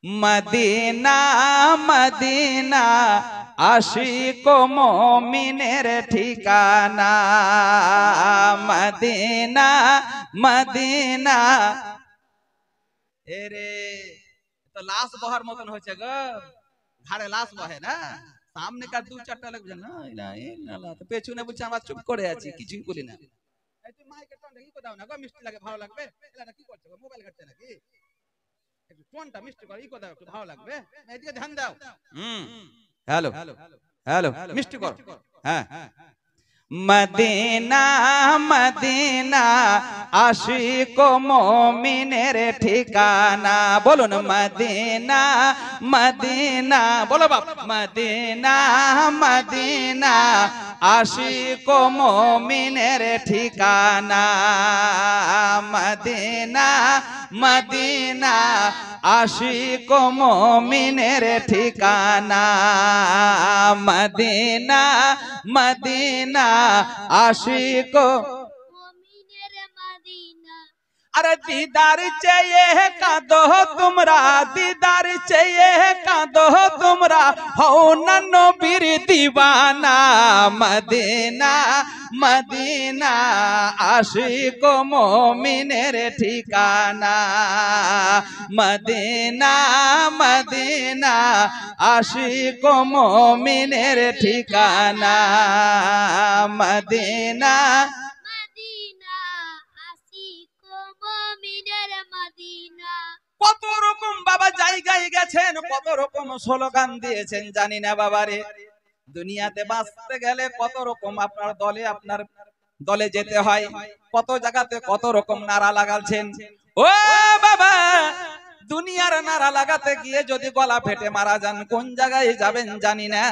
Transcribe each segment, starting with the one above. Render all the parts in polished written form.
Medina Medina আশিক মুমিনের ঠিকানা। Medina Medina. এরে তো লাশ বহার মতন হয়েছে গো, ঘাড়ে লাশ বহে না, সামনে কার দু চারটা লাগবে না, তো পেছনে বলছে আমরা চুপ করে আছি, কিছুই বলি না। তুই মাইকে টোনটা কি দাও না গো, মিষ্টি লাগে ভালো লাগবে। এলাটা কি করছে গো, মোবাইল ঘাটছে নাকি? একটু টোনটা মিষ্টি করে ই করে দাও, একটু ভালো লাগবে, এদিকে ধ্যান দাও। হ্যালো হ্যালো মিষ্টি কর। হ্যাঁ মদিনা মদিনা আশিক মুমিনের ঠিকানা। বলুন মদিনা মদিনা, বলো বাপ। মদিনা মদিনা আশিক মুমিনের ঠিকানা। মদিনা মদিনা আশিক মুমিনের ঠিকানা। মদিনা মদিনা আশিক মুমিনের মদিনা। अरे दीदार चाहिए कादो तुमरा, दीदार चाहिए कादो तुमरा, हो नबीर दीवाना। मदीना मदीना आशिक मोमिनेर ठिकाना। मदीना मदीना आशिक मोमिनेर ठिकाना। मदीना কত রকম বাবা জায়গায় গেছেন, কত রকম স্লোগান দিয়েছেন জানি না বাবারে। দুনিয়াতে বাঁচতে গেলে কত রকম আপনার দলে যেতে হয়, কত জায়গাতে কত রকম নারা লাগাচ্ছেন। ও বাবা, দুনিয়ার নারা লাগাতে গিয়ে যদি গলা ফেটে মারা যান, কোন জায়গায় যাবেন জানি না।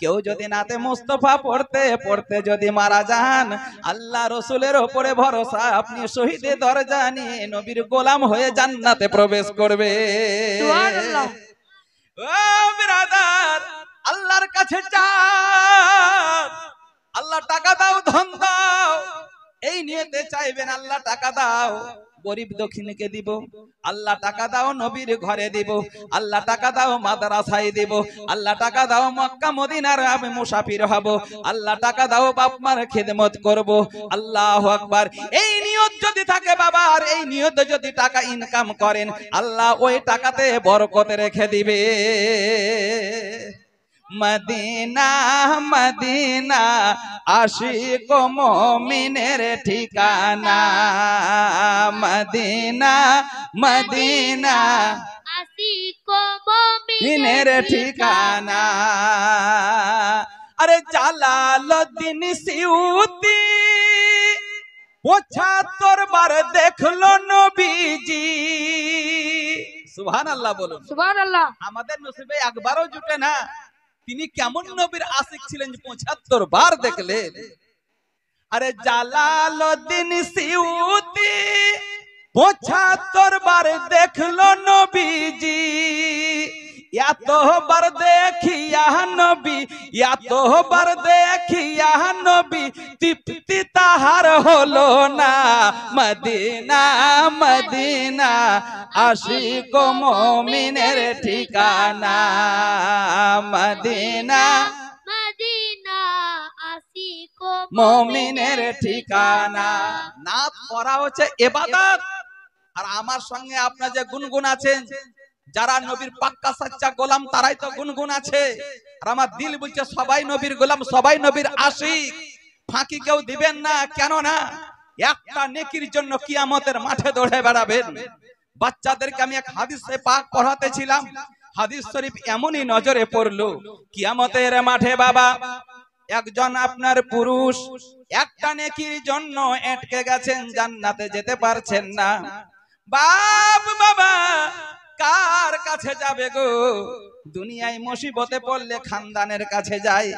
কেউ যদি নাতে মুস্তফা পড়তে পড়তে যদি মারা যান, আল্লাহ রসুলের ওপরে ভরসা, আপনি শহীদে দরজা নিয়ে নবীর গোলাম হয়ে জান্নাতে প্রবেশ করবে। সুবহানাল্লাহ। ও ব্রাদার, আল্লাহর কাছে চান, আল্লাহ টাকা দাও ধন দাও, এই নিয়তে চাইবেন আল্লাহ টাকা দাও, গরিব দক্ষিণকে দিব। আল্লাহ টাকা দাও নবীর ঘরে দিব। আল্লাহ টাকা দাও মাদ্রাসায় দিব। আল্লাহ টাকা দাও মক্কা মদিনার আমি মুসাফির হব। আল্লাহ টাকা দাও বাপ মার খেদমত করব। আল্লাহু আকবার। এই নিয়ত যদি থাকে বাবা, আর এই নিয়তে যদি টাকা ইনকাম করেন, আল্লাহ ওই টাকাতে বরকত রেখে দিবে। মদিনা মদিনা আশিক মুমিনের ঠিকানা। মদিনা মদিনা আশিক মুমিনের ঠিকানা। আরে জালালউদ্দিন সিউতি ৭৫ বার দেখলো নবীজি। সুবহানাল্লাহ বলুন। সুবহানাল্লাহ। আমাদের নসিবে একবারও জুটে না। তিনি কেমন নবীর আশিক ছিলেন যে ৭৫ বার দেখলেন। আরে জালালউদ্দিন সিউতি ৭৫ বার দেখলো নবীজি। এতবার দেখিয়া নবী, এতবার দেখিয়া নবী, তৃপ্তি তাহার হলো না। মদিনা মদিনা আশিক মুমিনের ঠিকানা। মদিনা মদিনা আশিক মুমিনের ঠিকানা। নাত পড়া হচ্ছে ইবাদত। আর আমার সঙ্গে আপনার যে গুনগুন আছেন, যারা নবীর পাক্কা সাচ্চা গোলাম, তারাই তো গুনগুন আছে। আর আমার দিল বলছে সবাই নবীর গোলাম, সবাই নবীর আশিক। ফাঁকি কেউ দিবেন না, কেন না? একটা নেকির জন্য কিয়ামতের মাঠে দৌড়ে বেড়াবেন। বাচ্চাদেরকে আমি এক হাদিসে পাক পড়াতেছিলাম, হাদিস শরীফ এমনই নজরে পড়লো, কিয়ামতের মাঠে বাবা একজন আপনার পুরুষ একটা নেকির জন্য আটকে গেছেন, জান্নাতে যেতে পারছেন না। বাপ বাবা কার কাছে যাবে গো? দুনিয়ায় মুসিবতে পড়লে খানদানের কাছে যায়,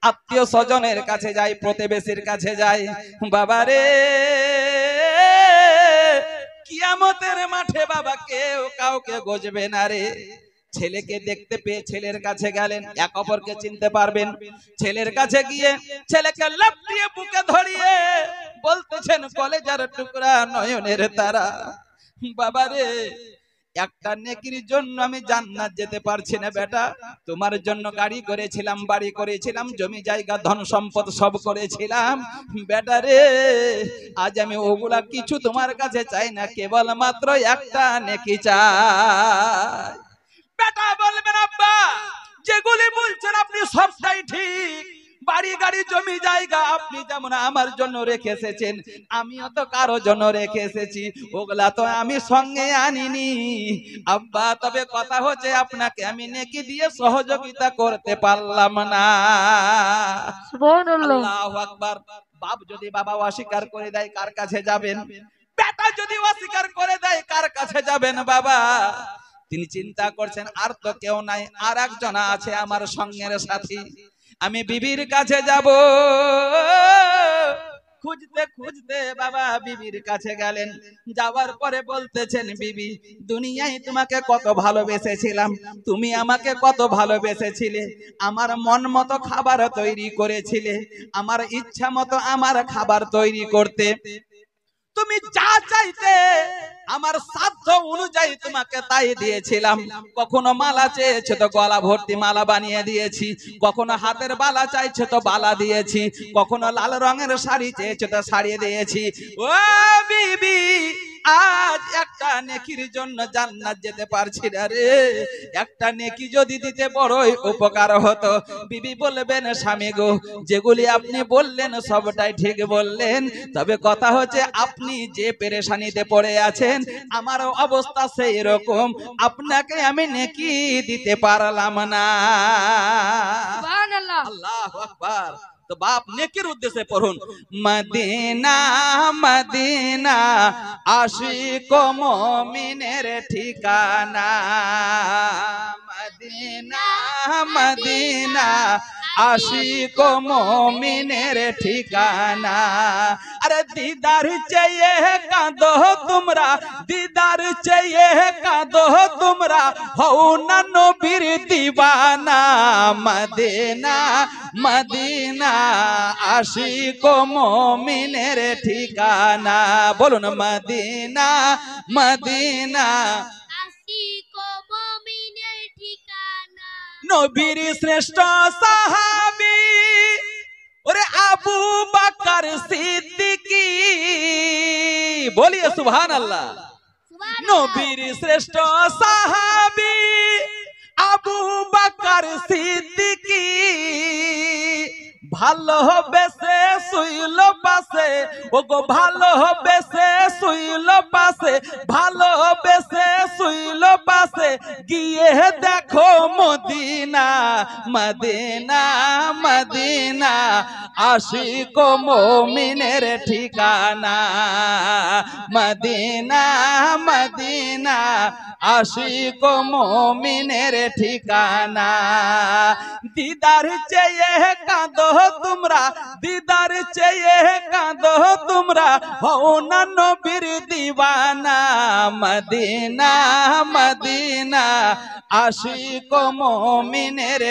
আত্মীয় স্বজনের কাছে যায়, প্রতিবেশীর কাছে যায়। বাবারে কিয়ামতের মাঠে বাবা কেউ কাউকে গজবে না রে। ছেলেকে দেখতে পেয়ে ছেলের কাছে গেলেন, এক অপরকে চিনতে পারবেন। ছেলের কাছে গিয়ে ছেলেকে লাফিয়ে বুকে ধরিয়ে বলতেছেন কলেজার টুকরা, নয়নের তারা। বাবারে একটা নেকির জন্য আমি জান্নাত যেতে পারছি না বেটা। তোমার জন্য গাড়ি করেছিলাম, বাড়ি করেছিলাম, জমি জায়গা ধন সম্পদ সব করেছিলাম বেটা রে। আজ আমি ওগুলা কিছু তোমার কাছে চাই না, কেবল মাত্র একটা নেকি চাই। বেটা বলবেন আব্বা যেগুলি বলছেন আপনি সবটাই ঠিক, বাড়ি গাড়ি জমি জায়গা আপনি যেমন আমার জন্য রেখে এসেছেন, আমিও তো কারো জন্য রেখে এসেছি, ওগুলা তো আমি সঙ্গে আনিনি আব্বা। তবে কথা হচ্ছে আপনাকে আমি নেকি দিয়ে সহযোগিতা করতে পারলাম না। সুবহানাল্লাহ। আল্লাহু আকবার। বাপ যদি বাবা অস্বীকার করে দেয় কার কাছে যাবেন? বেটা যদি অস্বীকার করে দেয় কার কাছে যাবেন বাবা? তিনি চিন্তা করছেন আর তো কেউ নাই, আর একজন আছে আমার সঙ্গের সাথী, আমি বিবির কাছে যাব। খুঁজতে খুঁজতে বাবা বিবির কাছে গেলেন, যাওয়ার পরে বলতেছেন বিবি দুনিয়ায় তোমাকে কত ভালোবেসেছিলাম, তুমি আমাকে কত ভালোবেসেছিলে, আমার মন মতো খাবার তৈরি করেছিলে, আমার ইচ্ছা মতো আমার খাবার তৈরি করতে, তুমি যা চাইতে আমার সাধ্য অনুযায়ী তোমাকে তাই দিয়েছিলাম। কখনো মালা চেয়েছে তো গলা ভর্তি মালা বানিয়ে দিয়েছি, কখনো হাতের বালা চাইছে তো বালা দিয়েছি, কখনো লাল রঙের শাড়ি চেয়েছে তো শাড়ি দিয়েছি। ও বিবি আজ একটা নেকির জন্য জান্নাত যেতে পারছি না রে, একটা নেকি যদি দিতে বড়ই উপকার হতো। বিবি বলবেন স্বামী গো যেগুলি আপনি বললেন সবটাই ঠিক বললেন, তবে কথা হচ্ছে আপনি যে পেরেশানিতে পড়ে আছেন আমার অবস্থা সেই রকম, আপনাকে আমি নেকি দিতে পারলাম না। সুবহানাল্লাহ। আল্লাহু আকবার। তো বাপ নেকির উদ্দেশ্যে পড়ুন, মদিনা মদিনা আশিক মুমিনের ঠিকানা, মদিনা মদিনা আশিক মুমিনের ঠিকানা। আরে দিদার চেয়ে কাঁদো তোমরা, দিদার চেয়ে কাঁদো তোমরা, হও না নবীর দিওয়ানা, মদিনা মদিনা আশিক মুমিনের ঠিকানা। বলুন মদিনা মদিনা আশিক মুমিনের ঠিকানা। নবীর শ্রেষ্ঠ সাহাবী ওরে আবু বকর সিদ্দিকী, বলিয়ে সুবহানাল্লাহ। নবীর শ্রেষ্ঠ সাহাবী আবু বকর সিদ্দিকী, ভালোবেসে শুইল পাশে, ওগো ভালোবেসে শুইল পাশে, ভালোবেসে শুইল পাশে, গিয়ে দেখো মদিনা মদিনা মদিনা আশিক মুমিনের ঠিকানা, মদিনা মদিনা আশিক মুমিনের ঠিকানা। দিদার চেয়ে কাঁদো তোমরা, দিদার চেয়ে কাঁদো তোমরা, হও না নবীর দিওয়ানা, মদিনা মদিনা আশিক মুমিনের